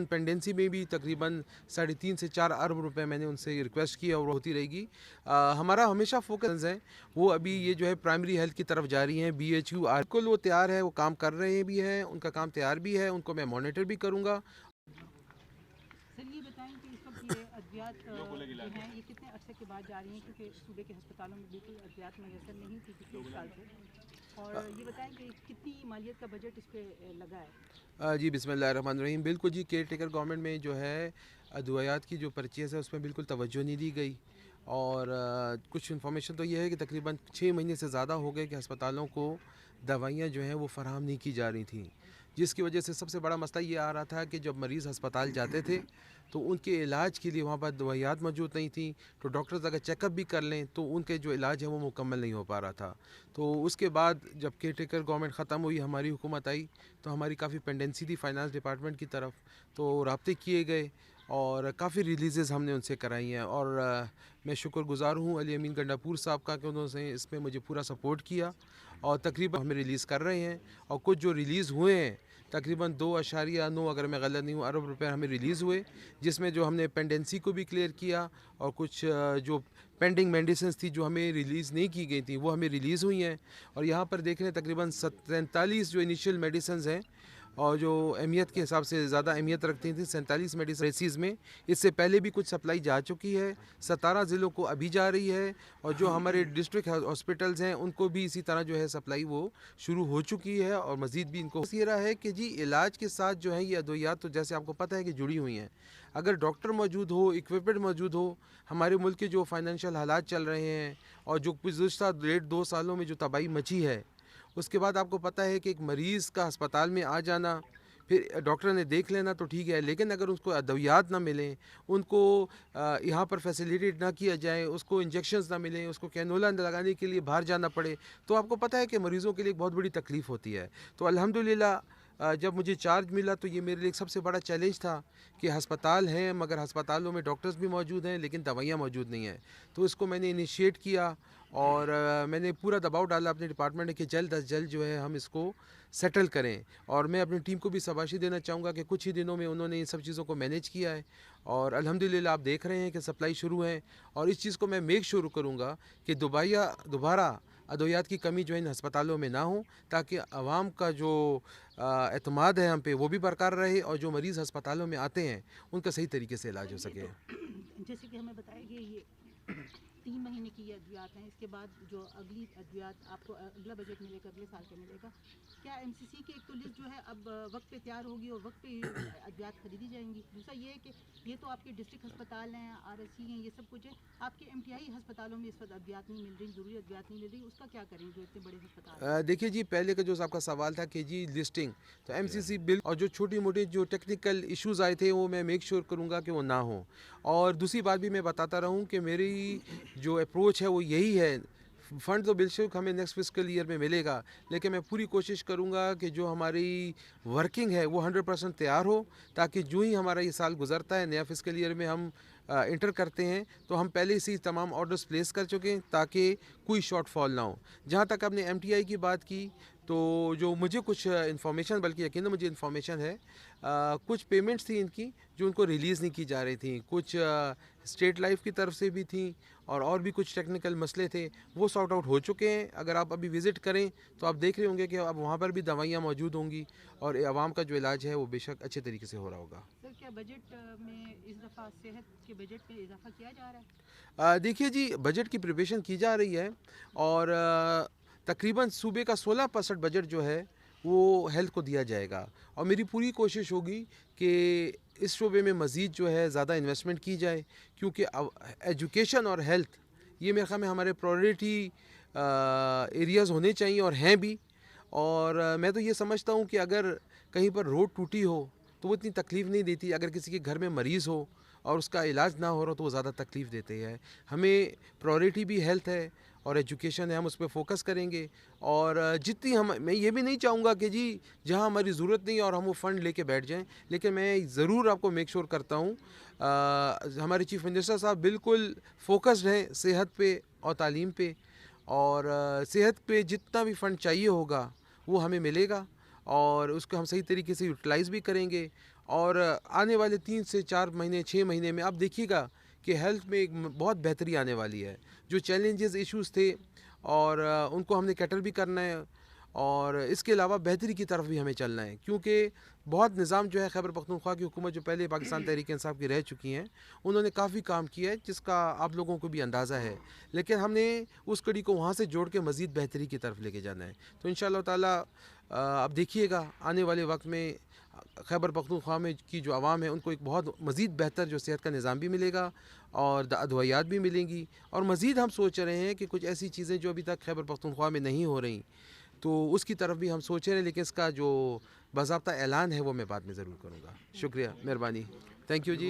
Pendency में भी तकरीबन 3.5 से 4 अरब रुपए मैंने उनसे रिक्वेस्ट की और होती रहेगी। हमारा हमेशा फोकस है वो अभी ये जो है प्राइमरी हेल्थ की तरफ जा रही हैं। BHU बिल्कुल वो तैयार है, वो काम कर रहे भी हैं, उनका काम तैयार भी है, उनको मैं मॉनिटर भी करूँगा। सर ये बताएं कि इस वक्त ये अद्वियात जो हैं ये कितने अरसे के बाद जा रही हैं, क्योंकि सूबे के अस्पतालों में बिल्कुल अद्वियात मैसर नहीं थी पिछले साल से, और ये बताएं कि कितनी मालियत का बजट इस पे लगा है। जी बिस्मिल्लाहिर्रहमानिर्रहीम। बिल्कुल जी, केयर टेकर गवर्नमेंट में जो है अद्वियात की जो परचेज़ है उसमें बिल्कुल तवज्जो नहीं दी गई। और कुछ इन्फॉर्मेशन तो ये है कि तकरीबन 6 महीने से ज़्यादा हो गए कि अस्पतालों को दवाइयाँ जो हैं वो फ़राहम नहीं की जा रही थी, जिसकी वजह से सबसे बड़ा मसला ये आ रहा था कि जब मरीज़ अस्पताल जाते थे तो उनके इलाज के लिए वहाँ पर दवाइयात मौजूद नहीं थी, तो डॉक्टर्स अगर चेकअप भी कर लें तो उनके जो इलाज है वो मुकम्मल नहीं हो पा रहा था। तो उसके बाद जब केयर टेकर गवर्नमेंट ख़त्म हुई, हमारी हुकूमत आई, तो हमारी काफ़ी पेंडेंसी थी फाइनेंस डिपार्टमेंट की तरफ, तो राब्ते किए गए और काफ़ी रिलीज़ हमने उनसे कराई हैं। और मैं शुक्रगुज़ार हूँ अली अमीन गंडापुर साहब का कि उन्होंने इसमें मुझे पूरा सपोर्ट किया और तकरीबन हमें रिलीज़ कर रहे हैं। और कुछ जो रिलीज़ हुए हैं तकरीबन 2.9 अगर मैं गलत नहीं हूँ अरब रुपए हमें रिलीज़ हुए, जिसमें जो हमने पेंडेंसी को भी क्लियर किया और कुछ जो पेंडिंग मेडिसिन्स थी जो हमें रिलीज़ नहीं की गई थी वो हमें रिलीज़ हुई हैं। और यहाँ पर देख रहे हैं तकरीबन 43 जो इनिशियल मेडिसिन्स हैं और जो अहमियत के हिसाब से ज़्यादा अहमियत रखती थी 47 मेडिसिन में, इससे पहले भी कुछ सप्लाई जा चुकी है, 17 ज़िलों को अभी जा रही है। और जो हमारे डिस्ट्रिक्ट हॉस्पिटल्स हैं उनको भी इसी तरह जो है सप्लाई वो शुरू हो चुकी है और मज़ीद भी इनको ये रहा है कि जी इलाज के साथ जो है ये अद्वियात तो जैसे आपको पता है कि जुड़ी हुई हैं। अगर डॉक्टर मौजूद हो, इक्विपमेंट मौजूद हो, हमारे मुल्क के जो फाइनेंशियल हालात चल रहे हैं और जो गुज़श्ता 1.5-2 सालों में जो तबाही मची है, उसके बाद आपको पता है कि एक मरीज़ का अस्पताल में आ जाना, फिर डॉक्टर ने देख लेना तो ठीक है, लेकिन अगर उसको अद्वियात ना मिलें, उनको यहाँ पर फैसिलिटेट ना किया जाए, उसको इंजेक्शंस ना मिलें, उसको कैनोला लगाने के लिए बाहर जाना पड़े, तो आपको पता है कि मरीज़ों के लिए एक बहुत बड़ी तकलीफ़ होती है। तो अल्हम्दुलिल्लाह जब मुझे चार्ज मिला तो ये मेरे लिए एक सबसे बड़ा चैलेंज था कि अस्पताल हैं मगर अस्पतालों में डॉक्टर्स भी मौजूद हैं लेकिन दवाइयाँ मौजूद नहीं हैं। तो इसको मैंने इनिशिएट किया और मैंने पूरा दबाव डाला अपने डिपार्टमेंट कि जल्द अज जल्द जो है हम इसको सेटल करें। और मैं अपनी टीम को भी शाबाशी देना चाहूँगा कि कुछ ही दिनों में उन्होंने इन सब चीज़ों को मैनेज किया है और अल्हम्दुलिल्लाह आप देख रहे हैं कि सप्लाई शुरू है। और इस चीज़ को मैं मेक श्योर करूँगा कि दोबारा अद्वियात की कमी जो है इन अस्पतालों में ना हो, ताकि आवाम का जो एतमाद है हम पे वो भी बरकरार रहे और जो मरीज़ अस्पतालों में आते हैं उनका सही तरीके से इलाज हो सके। जैसे कि हमें बताया कि ये 3 महीने की ये अद्वियात हैं, इसके बाद जो अगली अद्वियात आपको अगला बजट मिलेगा, अगले साल का मिलेगा, क्या MCC की एक तो लिस्ट जो है अब वक्त पे तैयार होगी और वक्त पे अद्वियात खरीदी जाएंगी? दूसरा ये है कि ये तो आपके डिस्ट्रिक्ट अस्पताल हैं, RSC हैं, ये सब कुछ है, आपके MTI अस्पतालों में इस वक्त अद्वियात नहीं मिल रही, ज़रूरी अद्वियात नहीं मिल रही, उसका क्या करें जो इतने बड़े अस्पताल? देखिए जी, पहले का जो आपका सवाल था कि जी लिस्टिंग, तो MCC बिल और जो छोटी मोटी जो टेक्निकल इश्यूज़ आए थे वो मैं मेक श्योर करूँगा कि वो ना हो। और दूसरी बात भी मैं बताता रहूँ कि मेरी जो अप्रोच है वो यही है, फ़ंड तो बेशक हमें नेक्स्ट फिस्कल ईयर में मिलेगा, लेकिन मैं पूरी कोशिश करूँगा कि जो हमारी वर्किंग है वो 100% तैयार हो, ताकि जो ही हमारा ये साल गुजरता है, नया फिस्कल ईयर में हम इंटर करते हैं तो हम पहले से ही तमाम ऑर्डर्स प्लेस कर चुके ताकि कोई शॉर्टफॉल ना हो। जहाँ तक आपने MTI की बात की, तो जो मुझे कुछ इन्फॉर्मेशन, बल्कि यकीनन मुझे इन्फॉर्मेशन है, कुछ पेमेंट्स थी इनकी जो उनको रिलीज़ नहीं की जा रही थी, कुछ स्टेट लाइफ की तरफ से भी थी और भी कुछ टेक्निकल मसले थे, वो सॉर्ट आउट हो चुके हैं। अगर आप अभी विज़िट करें तो आप देख रहे होंगे कि अब वहाँ पर भी दवाइयाँ मौजूद होंगी और आवाम का जो इलाज है वो बेशक अच्छे तरीके से हो रहा होगा। सर क्या बजट में इस दफ़ा सेहत के बजट में इजाफा किया जा रहा है? देखिए जी, बजट की प्रिपरेशन की जा रही है और तकरीबन सूबे का 16% बजट जो है वो हेल्थ को दिया जाएगा और मेरी पूरी कोशिश होगी कि इस शोबे में मज़ीद जो है ज़्यादा इन्वेस्टमेंट की जाए, क्योंकि एजुकेशन और हेल्थ ये मेरे ख्याल में हमारे प्रायोरिटी एरियाज़ होने चाहिए और हैं भी। और मैं तो ये समझता हूँ कि अगर कहीं पर रोड टूटी हो तो वो इतनी तकलीफ़ नहीं देती, अगर किसी के घर में मरीज़ हो और उसका इलाज ना हो रहा तो वो ज़्यादा तकलीफ़ देते हैं। हमें प्रायोरिटी भी हेल्थ है और एजुकेशन है, हम उस पर फोकस करेंगे। और जितनी हम, मैं ये भी नहीं चाहूँगा कि जी जहाँ हमारी ज़रूरत नहीं और हम वो फ़ंड लेके बैठ जाएं, लेकिन मैं ज़रूर आपको मेक श्योर करता हूँ हमारे चीफ मिनिस्टर साहब बिल्कुल फोकस्ड हैं सेहत पे और तालीम पे, और सेहत पे जितना भी फ़ंड चाहिए होगा वो हमें मिलेगा और उसको हम सही तरीके से यूटिलाइज़ भी करेंगे। اور آنے والے 3 سے 4 مہینے 6 مہینے میں آپ دیکھیے گا کہ ہیلتھ میں ایک بہت بہتری آنے والی ہے. جو چیلنجز ایشوز تھے اور ان کو ہم نے کیٹل بھی کرنا ہے, اور اس کے علاوہ بہتری کی طرف بھی ہمیں چلنا ہے, کیونکہ بہت نظام جو ہے خیبر پختونخوا کی حکومت جو پہلے پاکستان تحریک انصاف کی رہ چکی ہیں, انہوں نے کافی کام کیا ہے جس کا آپ لوگوں کو بھی اندازہ ہے, لیکن ہم نے اس کڑی کو وہاں سے جوڑ کے مزید بہتری کی طرف لے کے جانا ہے. تو انشاءاللہ تعالیٰ اب دیکھیے گا آنے والے وقت میں خیبر پختونخوا میں کی جو عوام ہے ان کو ایک بہت مزید بہتر جو صحت کا نظام بھی ملے گا اور ادویات بھی ملیں گی, اور مزید ہم سوچ رہے ہیں کہ کچھ ایسی چیزیں جو ابھی تک خیبر پختونخوا میں نہیں ہو رہی تو اس کی طرف بھی ہم سوچ رہے ہیں, لیکن اس کا جو باضابطہ اعلان ہے وہ میں بعد میں ضرور کروں گا. شکریہ, مہربانی, تھینک یو جی.